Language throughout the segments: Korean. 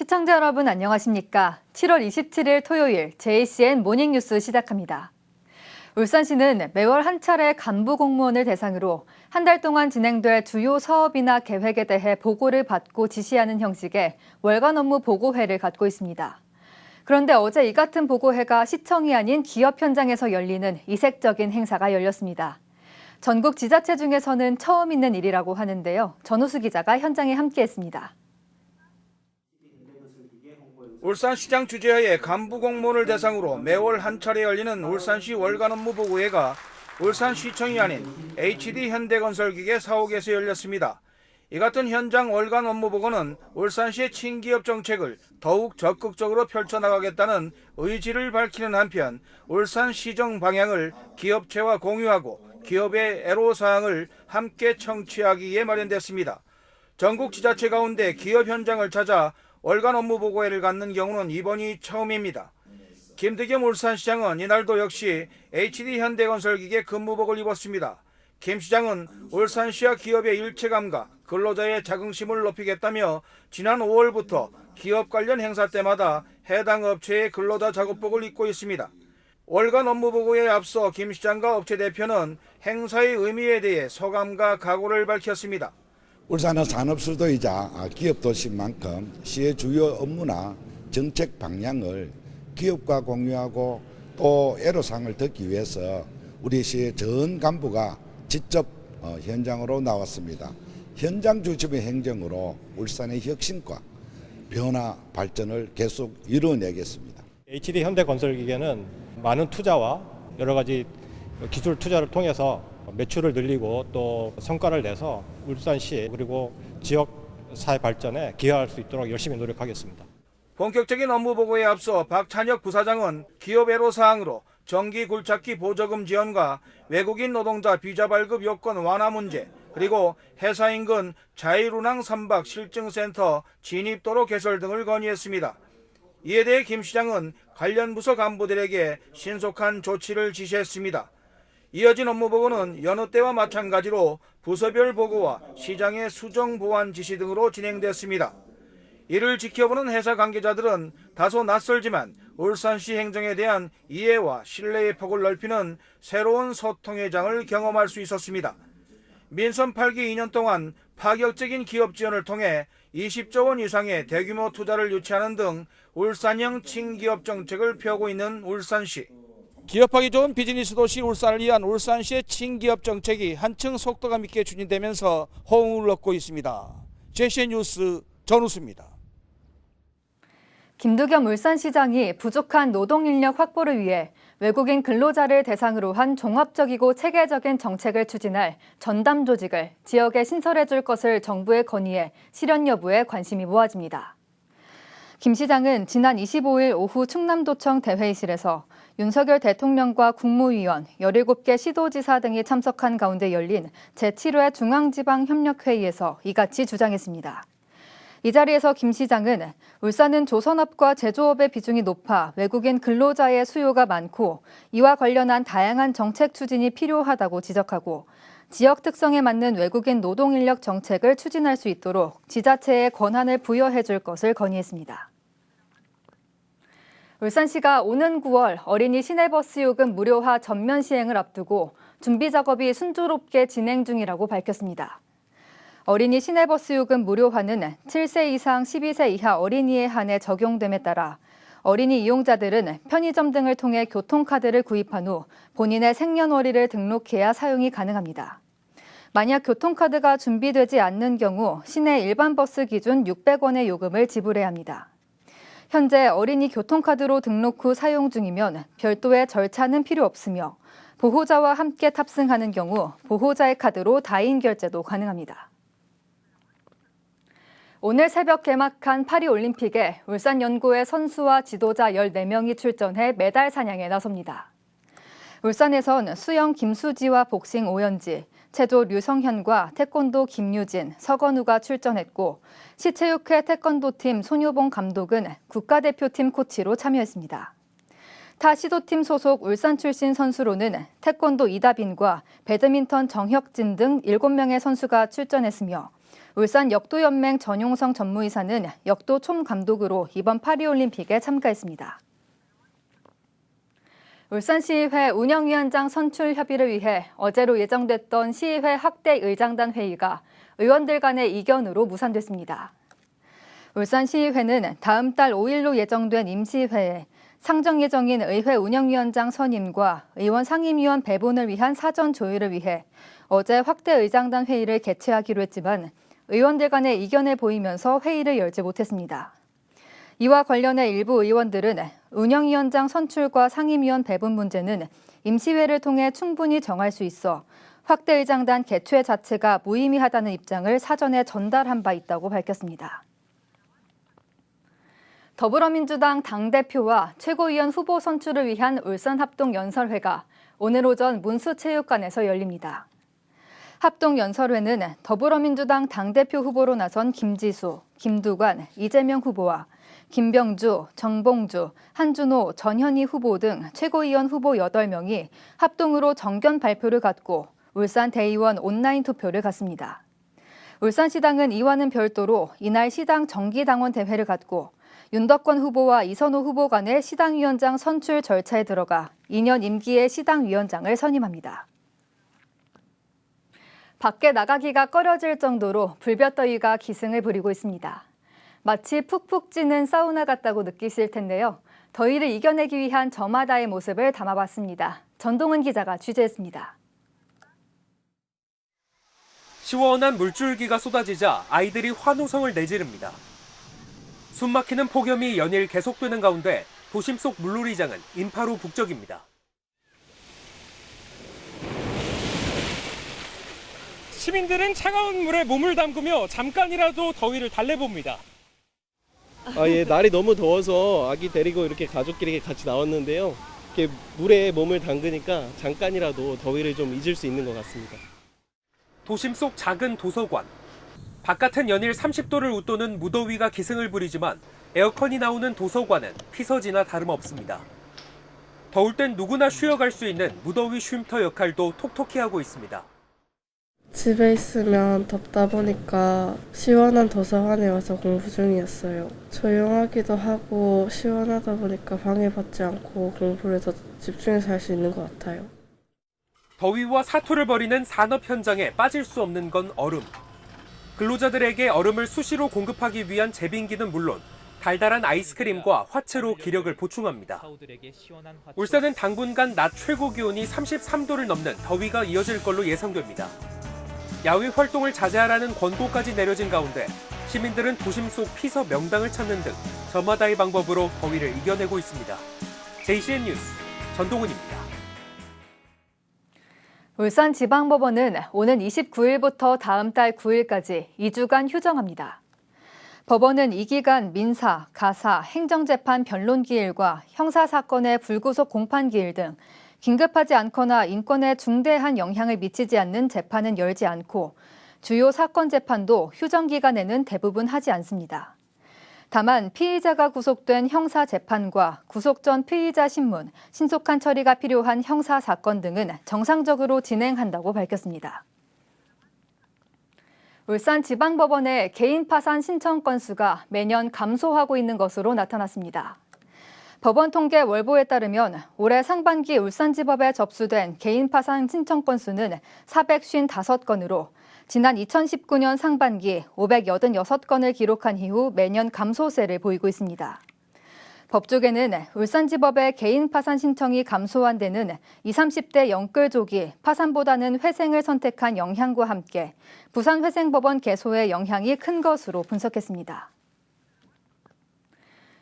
시청자 여러분 안녕하십니까? 7월 27일 토요일 JCN 모닝뉴스 시작합니다. 울산시는 매월 한 차례 간부 공무원을 대상으로 한 달 동안 진행될 주요 사업이나 계획에 대해 보고를 받고 지시하는 형식의 월간 업무 보고회를 갖고 있습니다. 그런데 어제 이 같은 보고회가 시청이 아닌 기업 현장에서 열리는 이색적인 행사가 열렸습니다. 전국 지자체 중에서는 처음 있는 일이라고 하는데요. 전우수 기자가 현장에 함께했습니다. 울산시장 주재하에 간부 공무원을 대상으로 매월 한 차례 열리는 울산시 월간 업무 보고회가 울산시청이 아닌 HD 현대건설기계 사옥에서 열렸습니다. 이 같은 현장 월간 업무 보고는 울산시의 친기업 정책을 더욱 적극적으로 펼쳐나가겠다는 의지를 밝히는 한편 울산시정 방향을 기업체와 공유하고 기업의 애로사항을 함께 청취하기 위해 마련됐습니다. 전국 지자체 가운데 기업 현장을 찾아 월간 업무 보고회를 갖는 경우는 이번이 처음입니다. 김득겸 울산시장은 이날도 역시 HD 현대건설기계 근무복을 입었습니다. 김 시장은 울산시와 기업의 일체감과 근로자의 자긍심을 높이겠다며 지난 5월부터 기업 관련 행사 때마다 해당 업체의 근로자 작업복을 입고 있습니다. 월간 업무 보고회에 앞서 김 시장과 업체 대표는 행사의 의미에 대해 소감과 각오를 밝혔습니다. 울산은 산업수도이자 기업 도시인 만큼 시의 주요 업무나 정책 방향을 기업과 공유하고 또 애로사항을 듣기 위해서 우리 시의 전 간부가 직접 현장으로 나왔습니다. 현장 중심의 행정으로 울산의 혁신과 변화 발전을 계속 이뤄내겠습니다. HD 현대건설기계는 많은 투자와 여러 가지 기술 투자를 통해서 매출을 늘리고 또 성과를 내서 울산시 그리고 지역 사회 발전에 기여할 수 있도록 열심히 노력하겠습니다. 본격적인 업무 보고에 앞서 박찬혁 부사장은 기업 애로사항으로 정기 굴착기 보조금 지원과 외국인 노동자 비자 발급 요건 완화 문제 그리고 회사 인근 자율운항 3박 실증센터 진입도로 개설 등을 건의했습니다. 이에 대해 김 시장은 관련 부서 간부들에게 신속한 조치를 지시했습니다. 이어진 업무 보고는 여느 때와 마찬가지로 부서별 보고와 시장의 수정 보완 지시 등으로 진행됐습니다. 이를 지켜보는 회사 관계자들은 다소 낯설지만 울산시 행정에 대한 이해와 신뢰의 폭을 넓히는 새로운 소통의 장을 경험할 수 있었습니다. 민선 8기 2년 동안 파격적인 기업 지원을 통해 20조 원 이상의 대규모 투자를 유치하는 등 울산형 친기업 정책을 펴고 있는 울산시. 기업하기 좋은 비즈니스 도시 울산을 위한 울산시의 친기업 정책이 한층 속도감 있게 추진되면서 호응을 얻고 있습니다. JCN 뉴스 전우수입니다. 김득겸 울산시장이 부족한 노동인력 확보를 위해 외국인 근로자를 대상으로 한 종합적이고 체계적인 정책을 추진할 전담 조직을 지역에 신설해 줄 것을 정부에 건의해 실현 여부에 관심이 모아집니다. 김 시장은 지난 25일 오후 충남도청 대회의실에서 윤석열 대통령과 국무위원, 17개 시도지사 등이 참석한 가운데 열린 제7회 중앙지방협력회의에서 이같이 주장했습니다. 이 자리에서 김 시장은 울산은 조선업과 제조업의 비중이 높아 외국인 근로자의 수요가 많고 이와 관련한 다양한 정책 추진이 필요하다고 지적하고 지역 특성에 맞는 외국인 노동인력 정책을 추진할 수 있도록 지자체에 권한을 부여해 줄 것을 건의했습니다. 울산시가 오는 9월 어린이 시내버스 요금 무료화 전면 시행을 앞두고 준비 작업이 순조롭게 진행 중이라고 밝혔습니다. 어린이 시내버스 요금 무료화는 7세 이상 12세 이하 어린이에 한해 적용됨에 따라 어린이 이용자들은 편의점 등을 통해 교통카드를 구입한 후 본인의 생년월일을 등록해야 사용이 가능합니다. 만약 교통카드가 준비되지 않는 경우 시내 일반 버스 기준 600원의 요금을 지불해야 합니다. 현재 어린이 교통카드로 등록 후 사용 중이면 별도의 절차는 필요 없으며 보호자와 함께 탑승하는 경우 보호자의 카드로 다인 결제도 가능합니다. 오늘 새벽 개막한 파리올림픽에 울산연고의 선수와 지도자 14명이 출전해 메달 사냥에 나섭니다. 울산에선 수영 김수지와 복싱 오연지, 체조 류성현과 태권도 김유진, 서건우가 출전했고 시체육회 태권도팀 손효봉 감독은 국가대표팀 코치로 참여했습니다. 타 시도팀 소속 울산 출신 선수로는 태권도 이다빈과 배드민턴 정혁진 등 7명의 선수가 출전했으며 울산 역도연맹 전용성 전무이사는 역도 총감독으로 이번 파리올림픽에 참가했습니다. 울산시의회 운영위원장 선출 협의를 위해 어제로 예정됐던 시의회 확대 의장단 회의가 의원들 간의 이견으로 무산됐습니다. 울산시의회는 다음 달 5일로 예정된 임시회에 상정 예정인 의회 운영위원장 선임과 의원 상임위원 배분을 위한 사전 조율을 위해 어제 확대 의장단 회의를 개최하기로 했지만 의원들 간의 이견을 보이면서 회의를 열지 못했습니다. 이와 관련해 일부 의원들은 운영위원장 선출과 상임위원 배분 문제는 임시회를 통해 충분히 정할 수 있어 확대 의장단 개최 자체가 무의미하다는 입장을 사전에 전달한 바 있다고 밝혔습니다. 더불어민주당 당대표와 최고위원 후보 선출을 위한 울산합동연설회가 오늘 오전 문수체육관에서 열립니다. 합동연설회는 더불어민주당 당대표 후보로 나선 김지수, 김두관, 이재명 후보와 김병주, 정봉주, 한준호, 전현희 후보 등 최고위원 후보 8명이 합동으로 정견 발표를 갖고 울산 대의원 온라인 투표를 갖습니다. 울산시당은 이와는 별도로 이날 시당 정기당원 대회를 갖고 윤덕권 후보와 이선호 후보 간의 시당위원장 선출 절차에 들어가 2년 임기의 시당위원장을 선임합니다. 밖에 나가기가 꺼려질 정도로 불볕더위가 기승을 부리고 있습니다. 마치 푹푹 찌는 사우나 같다고 느끼실 텐데요. 더위를 이겨내기 위한 저마다의 모습을 담아봤습니다. 전동은 기자가 취재했습니다. 시원한 물줄기가 쏟아지자 아이들이 환호성을 내지릅니다. 숨막히는 폭염이 연일 계속되는 가운데 도심 속 물놀이장은 인파로 북적입니다. 시민들은 차가운 물에 몸을 담그며 잠깐이라도 더위를 달래봅니다. 예, 날이 너무 더워서 아기 데리고 이렇게 가족끼리 같이 나왔는데요. 이렇게 물에 몸을 담그니까 잠깐이라도 더위를 좀 잊을 수 있는 것 같습니다. 도심 속 작은 도서관. 바깥은 연일 30도를 웃도는 무더위가 기승을 부리지만 에어컨이 나오는 도서관은 피서지나 다름없습니다. 더울 땐 누구나 쉬어갈 수 있는 무더위 쉼터 역할도 톡톡히 하고 있습니다. 집에 있으면 덥다 보니까 시원한 도서관에 와서 공부 중이었어요. 조용하기도 하고 시원하다 보니까 방해받지 않고 공부를 더 집중해서 할 수 있는 것 같아요. 더위와 사투를 벌이는 산업 현장에 빠질 수 없는 건 얼음. 근로자들에게 얼음을 수시로 공급하기 위한 제빙기는 물론 달달한 아이스크림과 화채로 기력을 보충합니다. 울산은 당분간 낮 최고 기온이 33도를 넘는 더위가 이어질 걸로 예상됩니다. 야외 활동을 자제하라는 권고까지 내려진 가운데 시민들은 도심 속 피서 명당을 찾는 등 저마다의 방법으로 더위를 이겨내고 있습니다. JCN 뉴스 전동훈입니다. 울산지방법원은 오는 29일부터 다음 달 9일까지 2주간 휴정합니다. 법원은 이 기간 민사, 가사, 행정재판 변론기일과 형사사건의 불구속 공판기일 등 긴급하지 않거나 인권에 중대한 영향을 미치지 않는 재판은 열지 않고 주요 사건 재판도 휴정 기간에는 대부분 하지 않습니다. 다만 피의자가 구속된 형사재판과 구속 전 피의자 신문, 신속한 처리가 필요한 형사사건 등은 정상적으로 진행한다고 밝혔습니다. 울산지방법원의 개인 파산 신청 건수가 매년 감소하고 있는 것으로 나타났습니다. 법원 통계 월보에 따르면 올해 상반기 울산지법에 접수된 개인 파산 신청 건수는 455건으로 지난 2019년 상반기 586건을 기록한 이후 매년 감소세를 보이고 있습니다. 법조계는 울산지법의 개인 파산 신청이 감소한 데는 20, 30대 영끌족이 파산보다는 회생을 선택한 영향과 함께 부산회생법원 개소의 영향이 큰 것으로 분석했습니다.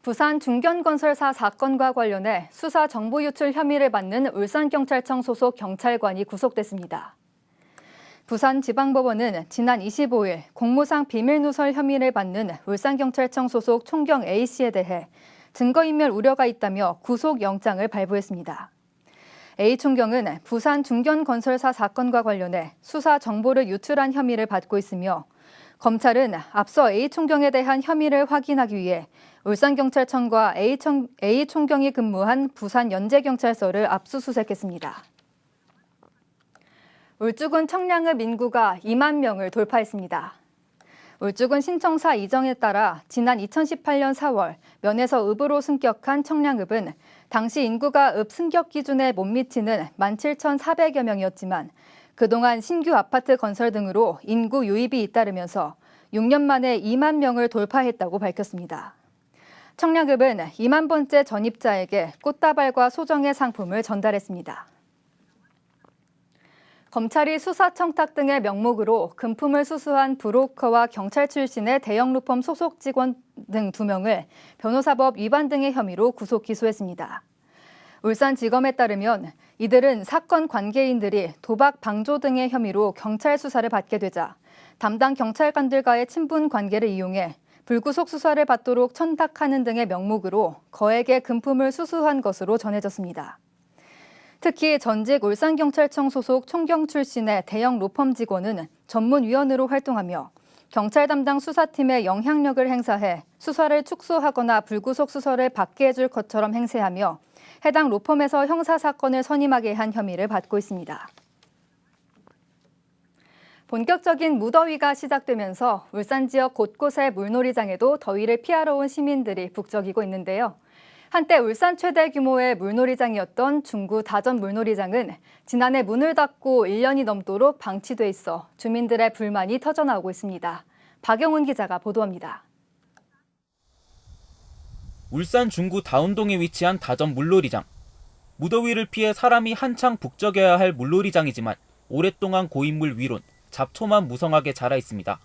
부산 중견건설사 사건과 관련해 수사 정보 유출 혐의를 받는 울산경찰청 소속 경찰관이 구속됐습니다. 부산지방법원은 지난 25일 공무상 비밀누설 혐의를 받는 울산경찰청 소속 총경 A씨에 대해 증거인멸 우려가 있다며 구속영장을 발부했습니다. A 총경은 부산 중견건설사 사건과 관련해 수사 정보를 유출한 혐의를 받고 있으며 검찰은 앞서 A 총경에 대한 혐의를 확인하기 위해 울산경찰청과 A 총경이 근무한 부산연제경찰서를 압수수색했습니다. 울주군 청량읍 인구가 2만 명을 돌파했습니다. 울주군 신청사 이정에 따라 지난 2018년 4월 면에서 읍으로 승격한 청량읍은 당시 인구가 읍 승격 기준에 못 미치는 17,400여 명이었지만 그동안 신규 아파트 건설 등으로 인구 유입이 잇따르면서 6년 만에 2만 명을 돌파했다고 밝혔습니다. 청량읍은 2만 번째 전입자에게 꽃다발과 소정의 상품을 전달했습니다. 검찰이 수사 청탁 등의 명목으로 금품을 수수한 브로커와 경찰 출신의 대형 로펌 소속 직원 등 2명을 변호사법 위반 등의 혐의로 구속 기소했습니다. 울산지검에 따르면 이들은 사건 관계인들이 도박 방조 등의 혐의로 경찰 수사를 받게 되자 담당 경찰관들과의 친분 관계를 이용해 불구속 수사를 받도록 청탁하는 등의 명목으로 거액의 금품을 수수한 것으로 전해졌습니다. 특히 전직 울산경찰청 소속 총경 출신의 대형 로펌 직원은 전문위원으로 활동하며 경찰 담당 수사팀에 영향력을 행사해 수사를 축소하거나 불구속 수사를 받게 해줄 것처럼 행세하며 해당 로펌에서 형사사건을 선임하게 한 혐의를 받고 있습니다. 본격적인 무더위가 시작되면서 울산 지역 곳곳의 물놀이장에도 더위를 피하러 온 시민들이 북적이고 있는데요. 한때 울산 최대 규모의 물놀이장이었던 중구 다전 물놀이장은 지난해 문을 닫고 1년이 넘도록 방치돼 있어 주민들의 불만이 터져나오고 있습니다. 박영훈 기자가 보도합니다. 울산 중구 다운동에 위치한 다전 물놀이장. 무더위를 피해 사람이 한창 북적여야 할 물놀이장이지만 오랫동안 고인물 위론, 잡초만 무성하게 자라 있습니다.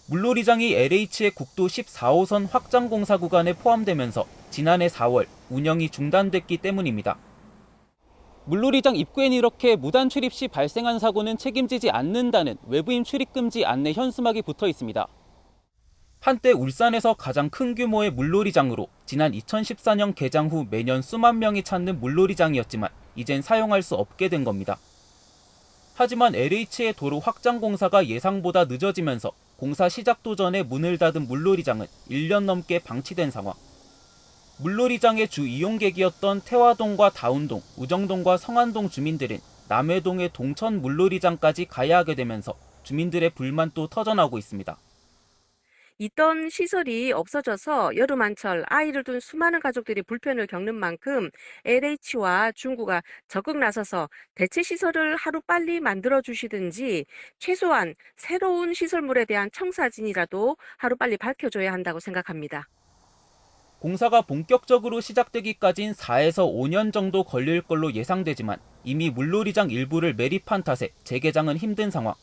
물놀이장이 LH의 국도 14호선 확장공사 구간에 포함되면서 지난해 4월 운영이 중단됐기 때문입니다. 물놀이장 입구엔 이렇게 무단 출입 시 발생한 사고는 책임지지 않는다는 외부인 출입금지 안내 현수막이 붙어 있습니다. 한때 울산에서 가장 큰 규모의 물놀이장으로 지난 2014년 개장 후 매년 수만 명이 찾는 물놀이장이었지만 이젠 사용할 수 없게 된 겁니다. 하지만 LH의 도로 확장 공사가 예상보다 늦어지면서 공사 시작도 전에 문을 닫은 물놀이장은 1년 넘게 방치된 상황. 물놀이장의 주 이용객이었던 태화동과 다운동, 우정동과 성안동 주민들은 남해동의 동천 물놀이장까지 가야 하게 되면서 주민들의 불만도 터져나오고 있습니다. 있던 시설이 없어져서 여름 한철 아이를 둔 수많은 가족들이 불편을 겪는 만큼 LH와 중구가 적극 나서서 대체 시설을 하루빨리 만들어 주시든지 최소한 새로운 시설물에 대한 청사진이라도 하루빨리 밝혀줘야 한다고 생각합니다. 공사가 본격적으로 시작되기까진 4에서 5년 정도 걸릴 걸로 예상되지만 이미 물놀이장 일부를 매립한 탓에 재개장은 힘든 상황.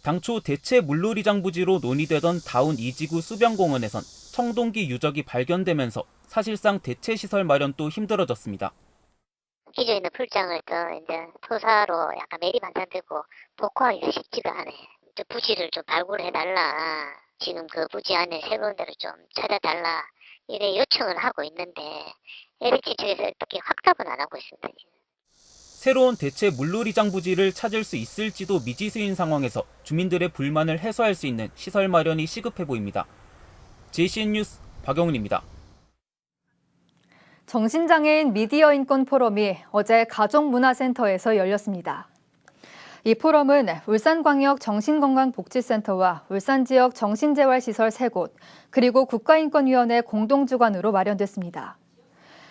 당초 대체 물놀이장 부지로 논의되던 다운 2지구 수변공원에선 청동기 유적이 발견되면서 사실상 대체 시설 마련도 힘들어졌습니다. 기존에 있는 풀장을 또 이제 토사로 약간 매립한 상태고 복구하기가 쉽지가 않아요. 부지를 좀 발굴해달라. 지금 그 부지 안에 새로운 데를 좀 찾아달라. 이래 요청을 하고 있는데 LH 측에서 어떻게 확답은 안 하고 있습니다. 새로운 대체 물놀이장 부지를 찾을 수 있을지도 미지수인 상황에서 주민들의 불만을 해소할 수 있는 시설 마련이 시급해 보입니다. JCN 뉴스 박영훈입니다. 정신장애인 미디어 인권 포럼이 어제 가족문화센터에서 열렸습니다. 이 포럼은 울산광역 정신건강복지센터와 울산지역 정신재활시설 3곳, 그리고 국가인권위원회 공동주관으로 마련됐습니다.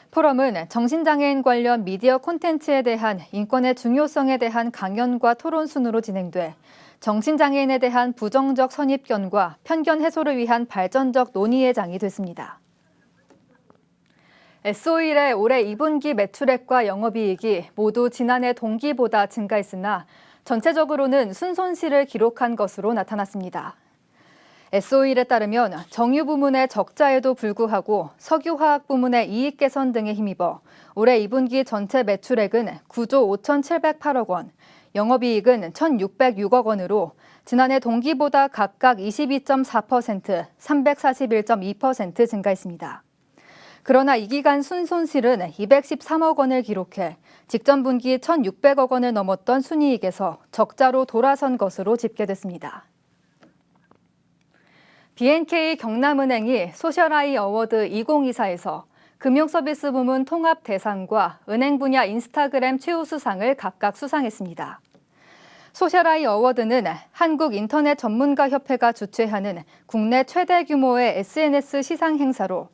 포럼은 정신장애인 관련 미디어 콘텐츠에 대한 인권의 중요성에 대한 강연과 토론 순으로 진행돼 정신장애인에 대한 부정적 선입견과 편견 해소를 위한 발전적 논의의 장이 됐습니다. S-오일의 올해 2분기 매출액과 영업이익이 모두 지난해 동기보다 증가했으나 전체적으로는 순손실을 기록한 것으로 나타났습니다. S-오일에 따르면 정유 부문의 적자에도 불구하고 석유화학 부문의 이익 개선 등에 힘입어 올해 2분기 전체 매출액은 9조 5,708억 원, 영업이익은 1,606억 원으로 지난해 동기보다 각각 22.4%, 341.2% 증가했습니다. 그러나 이 기간 순손실은 213억 원을 기록해 직전 분기 1,600억 원을 넘었던 순이익에서 적자로 돌아선 것으로 집계됐습니다. B&K 경남은행이 소셜아이 어워드 2024에서 금융서비스 부문 통합 대상과 은행 분야 인스타그램 최우수상을 각각 수상했습니다. 소셜아이 어워드는 한국인터넷전문가협회가 주최하는 국내 최대 규모의 SNS 시상 행사로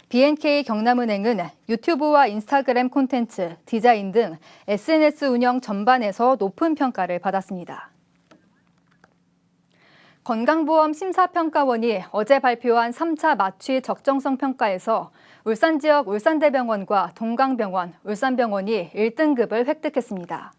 BNK 경남은행은 유튜브와 인스타그램 콘텐츠, 디자인 등 SNS 운영 전반에서 높은 평가를 받았습니다. 건강보험 심사평가원이 어제 발표한 3차 마취 적정성 평가에서 울산 지역 울산대병원과 동강병원, 울산병원이 1등급을 획득했습니다.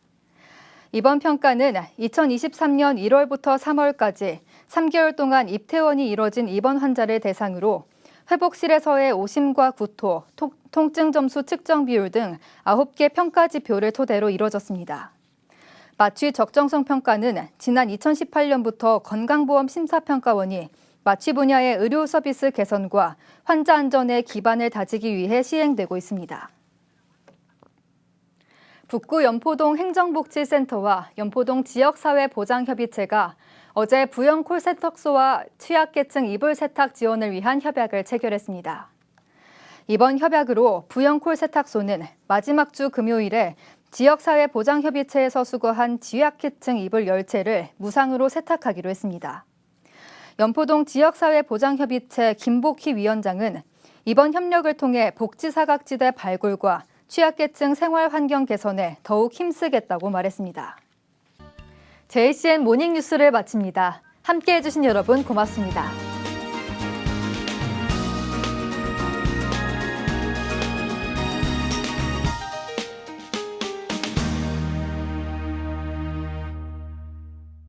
이번 평가는 2023년 1월부터 3월까지 3개월 동안 입퇴원이 이뤄진 입원 환자를 대상으로 회복실에서의 오심과 구토, 통증 점수 측정 비율 등 9개 평가 지표를 토대로 이뤄졌습니다. 마취 적정성 평가는 지난 2018년부터 건강보험 심사평가원이 마취 분야의 의료 서비스 개선과 환자 안전의 기반을 다지기 위해 시행되고 있습니다. 북구 연포동 행정복지센터와 연포동 지역사회보장협의체가 어제 부영 콜세탁소와 취약계층 이불 세탁 지원을 위한 협약을 체결했습니다. 이번 협약으로 부영 콜세탁소는 마지막 주 금요일에 지역사회보장협의체에서 수거한 취약계층 이불 10채를 무상으로 세탁하기로 했습니다. 연포동 지역사회보장협의체 김복희 위원장은 이번 협력을 통해 복지사각지대 발굴과 취약계층 생활환경 개선에 더욱 힘쓰겠다고 말했습니다. JCN 모닝뉴스를 마칩니다. 함께해 주신 여러분 고맙습니다.